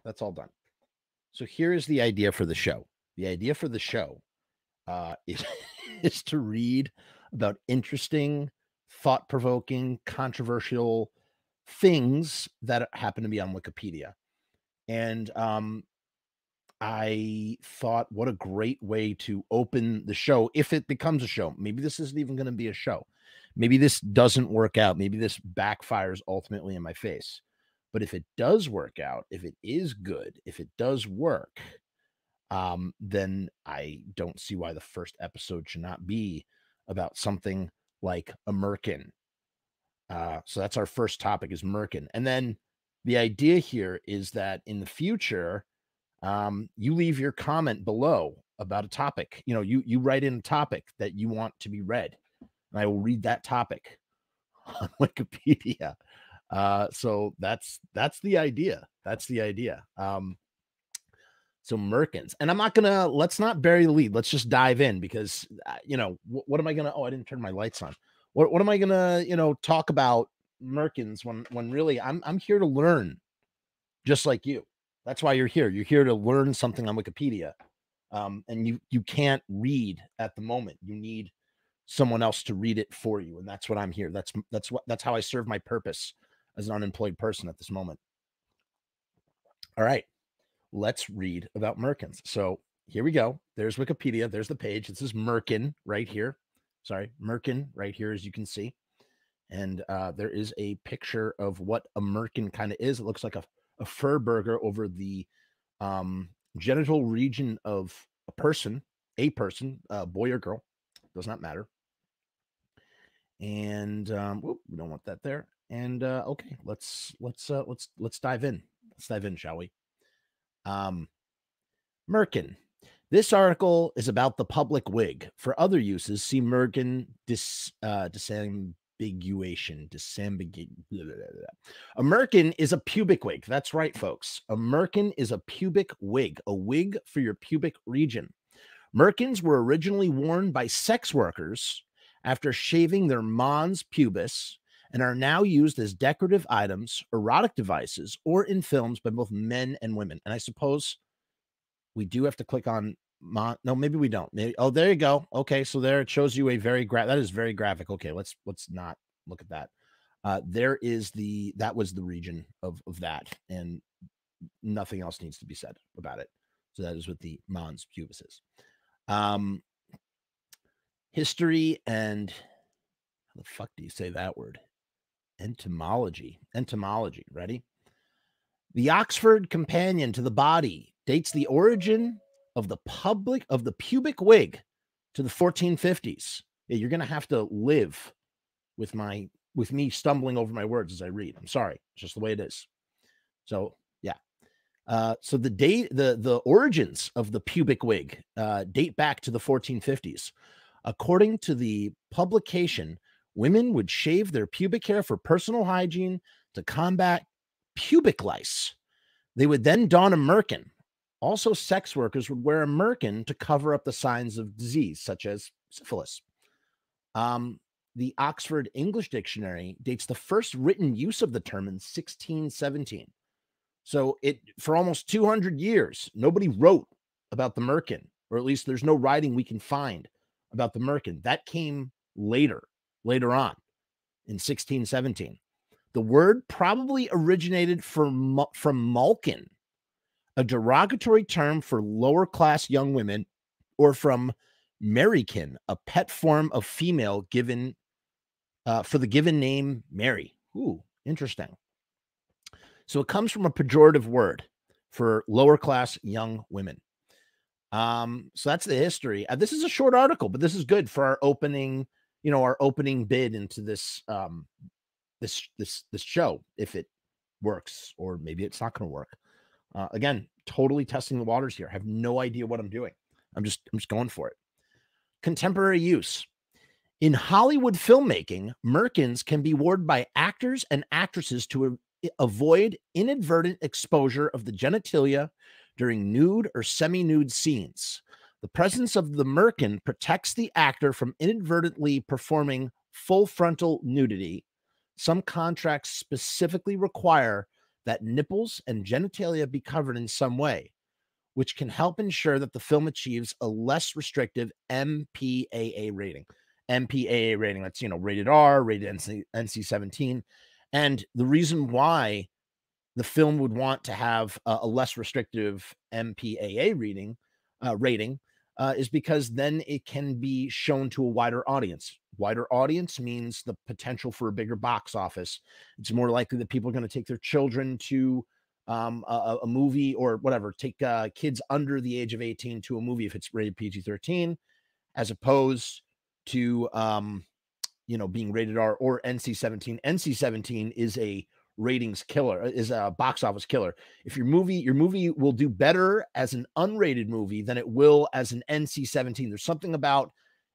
That's all done. So here is the idea for the show. The idea for the show is, is to read about interesting, thought-provoking, controversial things that happen to be on Wikipedia. And I thought, what a great way to open the show if it becomes a show. Maybe this isn't even going to be a show. Maybe this doesn't work out. Maybe this backfires ultimately in my face. But if it does work out, if it is good, if it does work, then I don't see why the first episode should not be about something like a Merkin. So that's our first topic is Merkin. And then the idea here is that in the future, you leave your comment below about a topic. You know, you write in a topic that you want to be read, and I will read that topic on Wikipedia. So that's the idea. That's the idea. So Merkins, and I'm not gonna, let's not bury the lead. Let's just dive in because you know what am I gonna? Oh, I didn't turn my lights on. What am I gonna talk about Merkins when really I'm here to learn, just like you. That's why you're here. You're here to learn something on Wikipedia, and you can't read at the moment. You need someone else to read it for you, and that's what I'm here. That's how I serve my purpose as an unemployed person at this moment. All right, let's read about Merkins. So here we go. There's Wikipedia. There's the page. This is Merkin right here. Sorry, Merkin right here, as you can see. And there is a picture of what a Merkin kind of is. It looks like a fur burger over the genital region of a person, boy or girl, does not matter. And we don't want that there. And okay, let's dive in. Let's dive in, shall we? Merkin. This article is about the public wig. For other uses, see Merkin disambiguation. A merkin is a pubic wig. That's right, folks. A merkin is a pubic wig, a wig for your pubic region. Merkins were originally worn by sex workers after shaving their mons pubis and are now used as decorative items, erotic devices, or in films by both men and women. And I suppose we do have to click on no, maybe we don't. Maybe, oh, there you go. Okay, so there it shows you a very that is very graphic. Okay, let's not look at that. There is that was the region of that, and nothing else needs to be said about it. So that is what the mons pubis is. History and how the fuck do you say that word? Entomology. Ready? The Oxford Companion to the Body dates the origin of the pubic wig to the 1450s. Yeah, you're gonna have to live with me stumbling over my words as I read. I'm sorry, it's just the way it is. So yeah. So the origins of the pubic wig date back to the 1450s. According to the publication, women would shave their pubic hair for personal hygiene to combat pubic lice. They would then don a merkin. Also, sex workers would wear a merkin to cover up the signs of disease, such as syphilis. The Oxford English Dictionary dates the first written use of the term in 1617. So for almost 200 years, nobody wrote about the merkin, or at least there's no writing we can find about the merkin. That came later on in 1617. The word probably originated from malkin, a derogatory term for lower class young women, or from Merkin, a pet form of female given for the given name Mary. Ooh, interesting. So it comes from a pejorative word for lower class young women. So that's the history. This is a short article, but this is good for our opening, our opening bid into this this show, if it works, or maybe it's not going to work. Again, totally testing the waters here. I have no idea what I'm doing. I'm just going for it. Contemporary use. In Hollywood filmmaking, merkins can be worn by actors and actresses to avoid inadvertent exposure of the genitalia during nude or semi-nude scenes. The presence of the merkin protects the actor from inadvertently performing full frontal nudity. Some contracts specifically require that nipples and genitalia be covered in some way, which can help ensure that the film achieves a less restrictive MPAA rating. MPAA rating, that's, rated R, rated NC-17. And the reason why the film would want to have a less restrictive MPAA rating is because then it can be shown to a wider audience. Wider audience means the potential for a bigger box office. It's more likely that people are going to take their children to a movie or whatever, take kids under the age of 18 to a movie if it's rated PG-13, as opposed to being rated R or NC-17. NC-17 is a ratings killer, is a box office killer. If your movie will do better as an unrated movie than it will as an NC-17. There's something about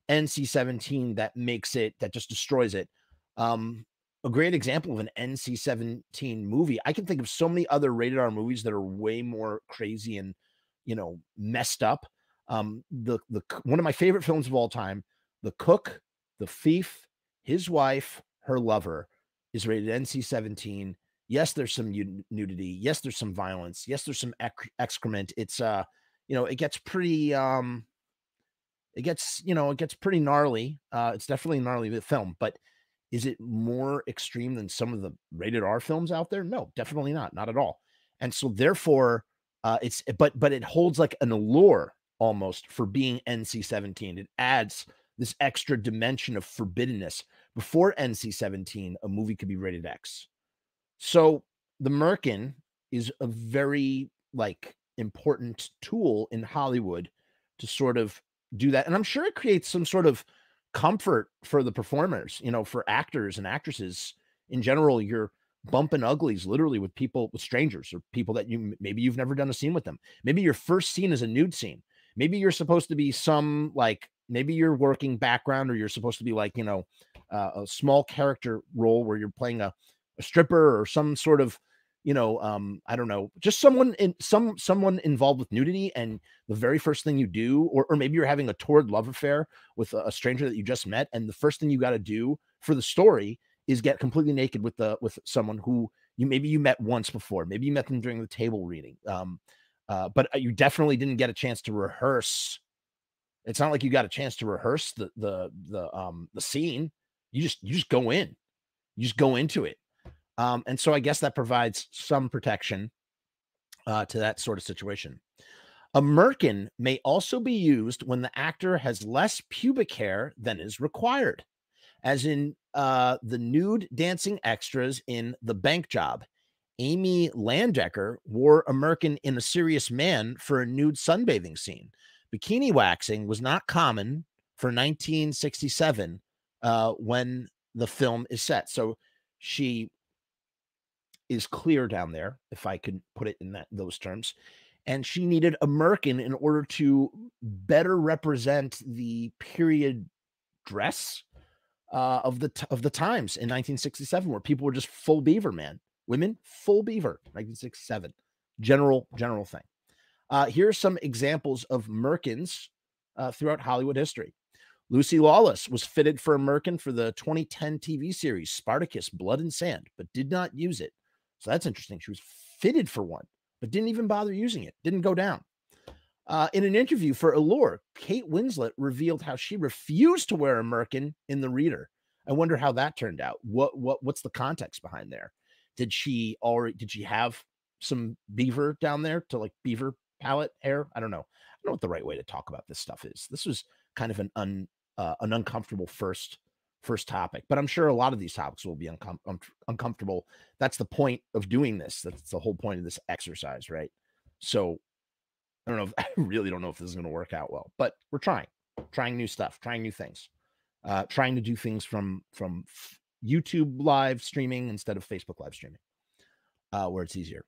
NC-17 that just destroys it. A great example of an NC-17 movie, I can think of so many other rated R movies that are way more crazy and messed up. The one of my favorite films of all time, The Cook, The Thief, His Wife, Her Lover, is rated NC-17. Yes, there's some nudity. Yes, there's some violence. Yes, there's some excrement. It's it gets pretty it gets pretty gnarly. It's definitely a gnarly film, but is it more extreme than some of the rated R films out there? No, definitely not at all. And so therefore, but it holds like an allure almost for being NC-17. It adds this extra dimension of forbiddenness. Before NC-17, a movie could be rated X. So the Merkin is a very important tool in Hollywood to sort of do that. And I'm sure it creates some sort of comfort for the performers, for actors and actresses in general. You're bumping uglies literally with strangers or people that maybe you've never done a scene with them. Maybe your first scene is a nude scene. Maybe you're supposed to be maybe you're working background, or you're supposed to be a small character role where you're playing a stripper or some sort of, I don't know, just someone involved with nudity. And the very first thing you do, or maybe you're having a torrid love affair with a stranger that you just met. And the first thing you got to do for the story is get completely naked with someone who you met once before. Maybe you met them during the table reading. But you definitely didn't get a chance to rehearse. It's not like you got a chance to rehearse the scene. You just go in. You just go into it. And so I guess that provides some protection to that sort of situation. A merkin may also be used when the actor has less pubic hair than is required, as in the nude dancing extras in The Bank Job. Amy Landecker wore a merkin in A Serious Man for a nude sunbathing scene. Bikini waxing was not common for 1967 when the film is set. So she is clear down there, if I could put it in those terms. And she needed a merkin in order to better represent the period dress of the times in 1967, where people were just full beaver, man. Women, full beaver, 1967. General thing. Here are some examples of merkins throughout Hollywood history. Lucy Lawless was fitted for a merkin for the 2010 TV series Spartacus, Blood and Sand, but did not use it. So that's interesting. She was fitted for one, but didn't even bother using it. Didn't go down. In an interview for Allure, Kate Winslet revealed how she refused to wear a merkin in The Reader. I wonder how that turned out. What's the context behind there? Did she have some beaver down there to beaver palette hair? I don't know. I don't know what the right way to talk about this stuff is. This was kind of an uncomfortable first topic, but I'm sure a lot of these topics will be uncomfortable. That's the point of doing this. That's the whole point of this exercise, right? So I don't know. I really don't know if this is going to work out well, but we're trying new stuff, trying new things, trying to do things from YouTube live streaming instead of Facebook live streaming, where it's easier.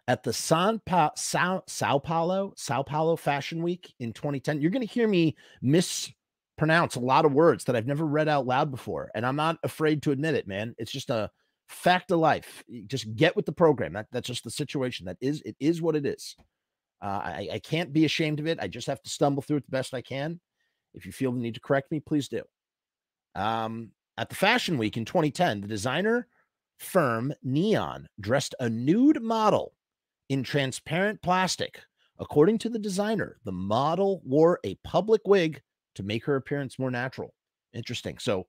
At the Sao Paulo Fashion Week in 2010, you're going to hear me mispronounce a lot of words that I've never read out loud before, and I'm not afraid to admit it, man. It's just a fact of life. You just get with the program. That's just the situation. It is what it is. I can't be ashamed of it. I just have to stumble through it the best I can. If you feel the need to correct me, please do. At the Fashion Week in 2010, the designer firm Neon dressed a nude model in transparent plastic. According to the designer, the model wore a public wig to make her appearance more natural. Interesting. So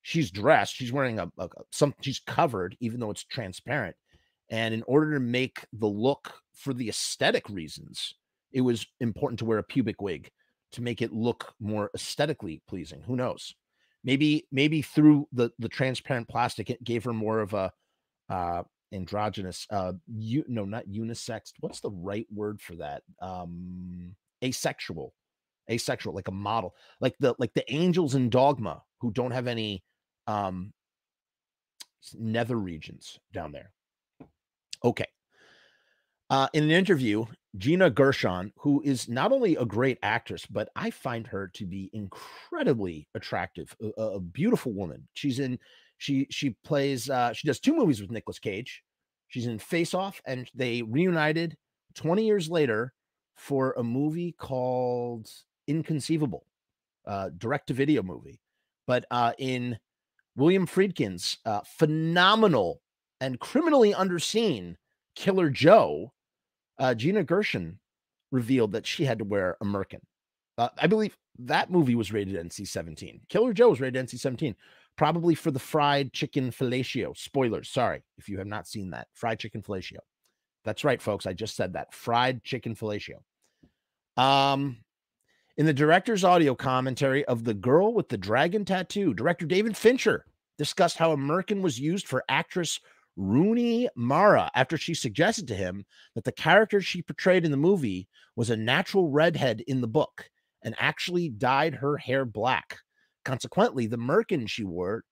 she's dressed, she's wearing she's covered, even though it's transparent. And in order to make the look for the aesthetic reasons, it was important to wear a pubic wig to make it look more aesthetically pleasing. Who knows? Maybe through the transparent plastic, it gave her more of a androgynous, no, not unisex. What's the right word for that? Asexual, asexual, like a model, like the angels in Dogma who don't have any um nether regions down there. Okay. In an interview, Gina Gershon, who is not only a great actress, but I find her to be incredibly attractive, a beautiful woman. She plays, she does two movies with Nicolas Cage. She's in Face Off, and they reunited 20 years later for a movie called Inconceivable, direct-to-video movie. But in William Friedkin's phenomenal and criminally underseen Killer Joe, Gina Gershon revealed that she had to wear a Merkin. I believe that movie was rated NC-17. Killer Joe was rated NC-17, probably for the fried chicken fellatio. Spoilers, sorry, if you have not seen that. Fried chicken fellatio. That's right, folks. I just said that. Fried chicken fellatio. In the director's audio commentary of The Girl with the Dragon Tattoo, director David Fincher discussed how a Merkin was used for actress Rooney Mara after she suggested to him that the character she portrayed in the movie was a natural redhead in the book and actually dyed her hair black. Consequently, the Merkin she wore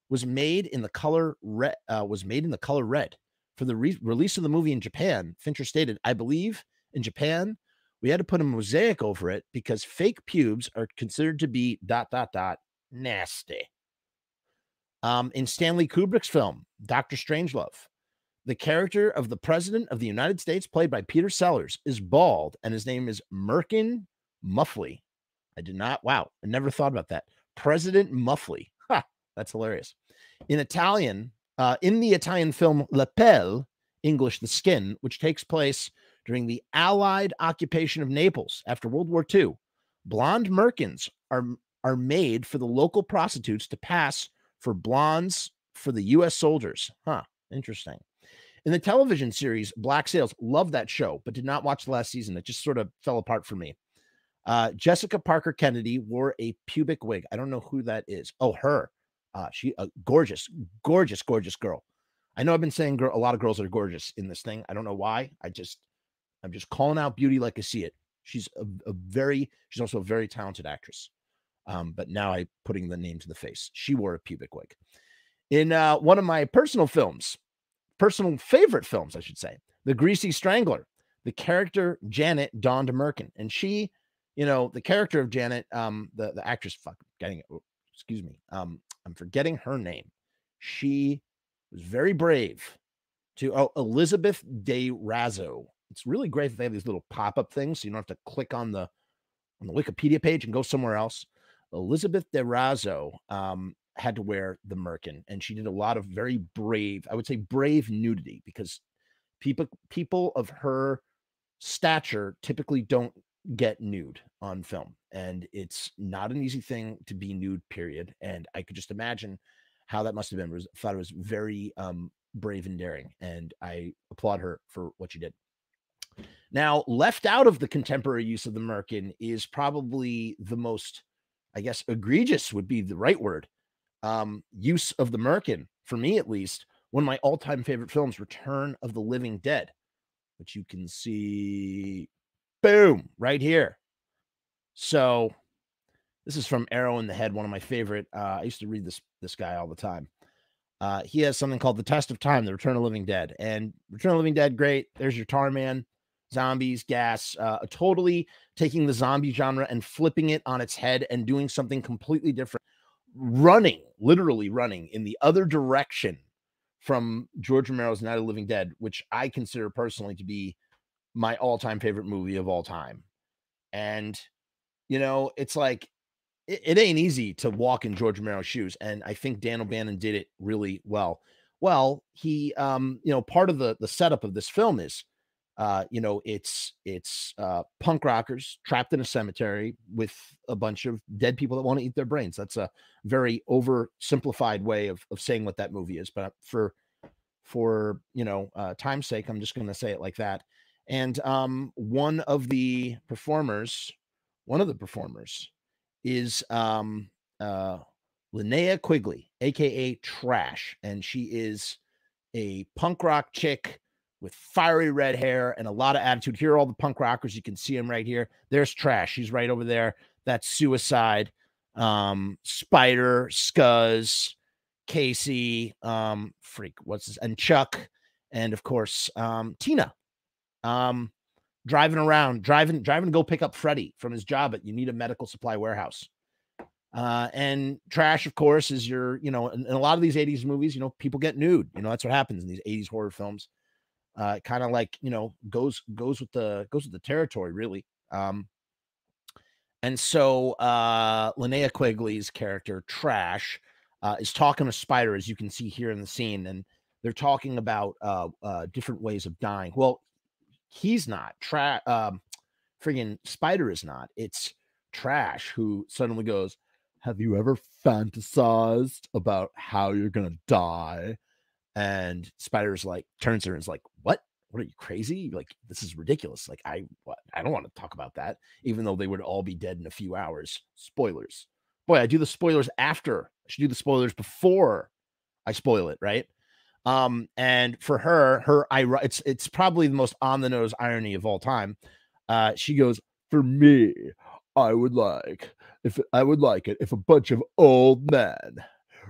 was made in the color red. For the release of the movie in Japan, Fincher stated, "I believe in Japan we had to put a mosaic over it because fake pubes are considered to be ... nasty." In Stanley Kubrick's film, Dr. Strangelove, the character of the President of the United States, played by Peter Sellers, is bald, and his name is Merkin Muffley. I never thought about that. President Muffley. Ha, that's hilarious. In the Italian film La Pelle, English The Skin, which takes place during the Allied occupation of Naples after World War II, blonde Merkins are made for the local prostitutes to pass for blondes for the U.S. soldiers. Huh, interesting. In the television series Black Sails, loved that show, but did not watch the last season. It just sort of fell apart for me. Jessica Parker Kennedy wore a pubic wig. I don't know who that is. Oh, her. She a gorgeous, gorgeous, gorgeous girl. I know I've been saying a lot of girls are gorgeous in this thing. I don't know why. I'm just calling out beauty like I see it. She's she's also a very talented actress. But now I'm putting the name to the face. She wore a pubic wig. In one of my personal favorite films, I should say, The Greasy Strangler, the character Janet donned a Merkin. And she, the character of Janet, the actress, excuse me, I'm forgetting her name. She was very brave to, Elizabeth de Razzo. It's really great that they have these little pop-up things, so you don't have to click on the Wikipedia page and go somewhere else. Elizabeth de Razzo had to wear the Merkin, and she did a lot of very brave, I would say brave nudity, because people of her stature typically don't get nude on film, and it's not an easy thing to be nude, period. And I could just imagine how that must have been. Thought it was very brave and daring, and I applaud her for what she did. Now, left out of the contemporary use of the Merkin is probably the most, I guess, egregious would be the right word, use of the Merkin, for me at least. One of my all-time favorite films, Return of the Living Dead, which you can see, boom, right here. So this is from Arrow in the Head, one of my favorite. I used to read this guy all the time. He has something called The Test of Time, The Return of the Living Dead. And Return of the Living Dead, great. There's your Tarman, zombies, gas, totally taking the zombie genre and flipping it on its head and doing something completely different. Literally running in the other direction from George Romero's Night of the Living Dead, which I consider personally to be my all-time favorite movie of all time. And, it's like, it ain't easy to walk in George Romero's shoes. And I think Dan O'Bannon did it really well. Well, he, part of the setup of this film is, it's punk rockers trapped in a cemetery with a bunch of dead people that want to eat their brains. That's a very oversimplified way of saying what that movie is, but for time's sake, I'm just going to say it like that. And one of the performers is uh, Linnea Quigley, aka Trash, and she is a punk rock chick with fiery red hair and a lot of attitude. Here are all the punk rockers. You can see them right here. There's Trash. She's right over there. That's Suicide, Spider, Scuzz, Casey, what's this? And Chuck, and of course, Tina. Driving to go pick up Freddie from his job at You Need a Medical Supply Warehouse. And Trash, of course, is in a lot of these 80s movies, people get nude. That's what happens in these 80s horror films. Kind of like, goes with the territory, really. And so Linnea Quigley's character, Trash, is talking to Spider, as you can see here in the scene, and they're talking about different ways of dying. Well, he's not. Friggin' Spider is not. It's Trash who suddenly goes, "Have you ever fantasized about how you're gonna die?" And Spider's like, turns to her and is like, "What? What are you, crazy? Like, this is ridiculous. Like, I don't want to talk about that, even though they would all be dead in a few hours." Spoilers. Boy, I do the spoilers after. I should do the spoilers before I spoil it, right? And for her it's probably the most on the nose irony of all time. She goes, "For me, I would like it if a bunch of old men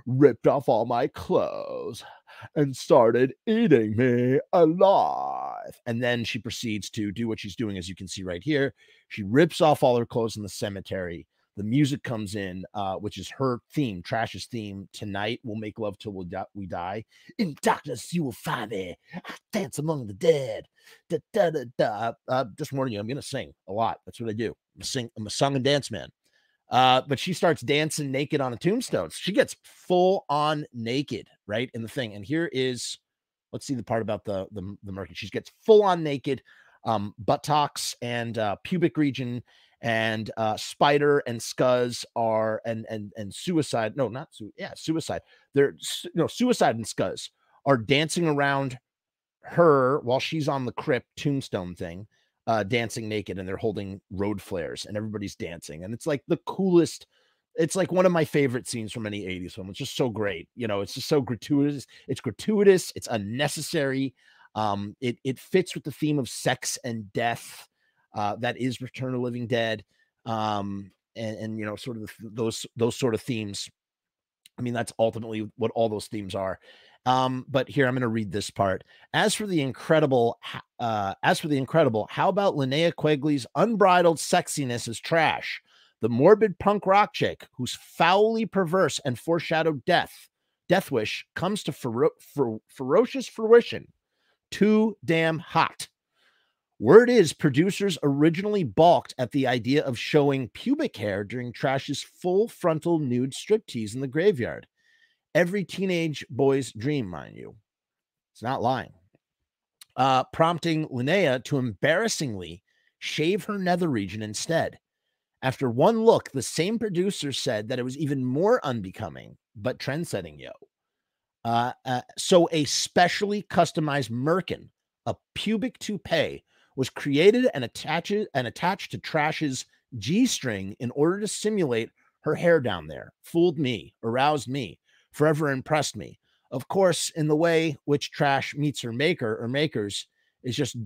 ripped off all my clothes and started eating me alive." And then she proceeds to do what she's doing, as you can see right here. She rips off all her clothes in the cemetery. The music comes in, which is her theme, Trash's theme. "Tonight we'll make love till we die. In darkness you will find me. I dance among the dead." Da, da, da, da. Just warning you, I'm going to sing a lot. That's what I do. I'm a song and dance man. But she starts dancing naked on a tombstone. She gets full on naked, right, in the thing. And here is, let's see the part about the Merkin. She gets full on naked, buttocks and pubic region, and Spider and Scuzz are and Suicide. No, not Suicide. Suicide and Scuzz are dancing around her while she's on the crypt tombstone thing, dancing naked, and they're holding road flares and everybody's dancing. And it's like the coolest. It's like one of my favorite scenes from any 80s film. It's just so great. It's just so gratuitous. It's gratuitous. It's unnecessary. It fits with the theme of sex and death. That is Return of the Living Dead. And sort of those sort of themes. I mean, that's ultimately what all those themes are. But here I'm going to read this part. As for the incredible, how about Linnea Quigley's unbridled sexiness as Trash, the morbid punk rock chick whose foully perverse and foreshadowed death wish comes to ferocious fruition. Too damn hot. Word is producers originally balked at the idea of showing pubic hair during Trash's full frontal nude striptease in the graveyard. Every teenage boy's dream, mind you. It's not lying. Prompting Linnea to embarrassingly shave her nether region instead. After one look, the same producer said that it was even more unbecoming, but trend-setting, so a specially customized Merkin, a pubic toupee, was created and attached to Trash's G-string in order to simulate her hair down there. Fooled me, aroused me, forever impressed me. Of course, in the way which Trash meets her maker or makers is just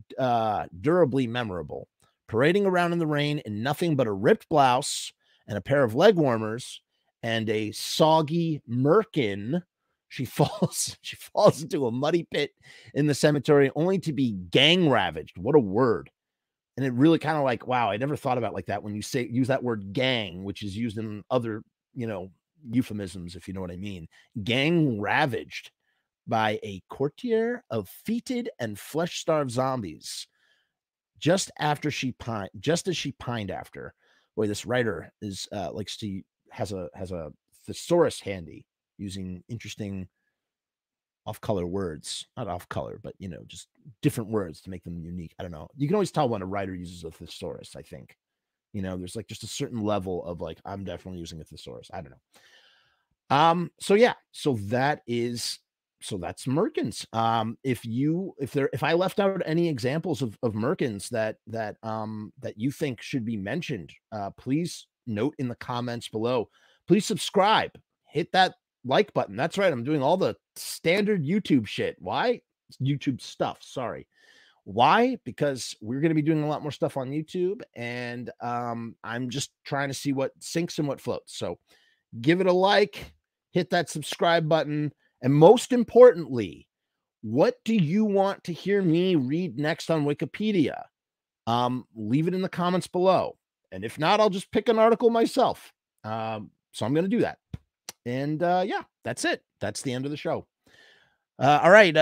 durably memorable. Parading around in the rain in nothing but a ripped blouse and a pair of leg warmers and a soggy Merkin, she falls into a muddy pit in the cemetery, only to be gang ravaged. What a word. And it really kind of like, wow, I never thought about it like that when you use that word gang, which is used in other, euphemisms, if you know what I mean. Gang ravaged by a courtier of fetid and flesh-starved zombies. Just as she pined after. Boy, this writer is has a thesaurus handy, using interesting off-color words. Not off-color, but, you know, just different words to make them unique. I don't know. You can always tell when a writer uses a thesaurus, I think. You know, there's, like, just a certain level of, like, I'm definitely using a thesaurus. I don't know. So yeah, so that's Merkins. If I left out any examples of Merkins that you think should be mentioned, please note in the comments below. Please subscribe, hit that like button. That's right, I'm doing all the standard YouTube shit. Why? YouTube stuff, sorry. Why? Because we're going to be doing a lot more stuff on YouTube, and I'm just trying to see what sinks and what floats. So give it a like, hit that subscribe button, and most importantly, what do you want to hear me read next on Wikipedia? Leave it in the comments below. And if not, I'll just pick an article myself. So I'm going to do that. And yeah, that's it. That's the end of the show. All right,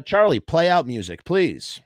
Charlie, play out music, please.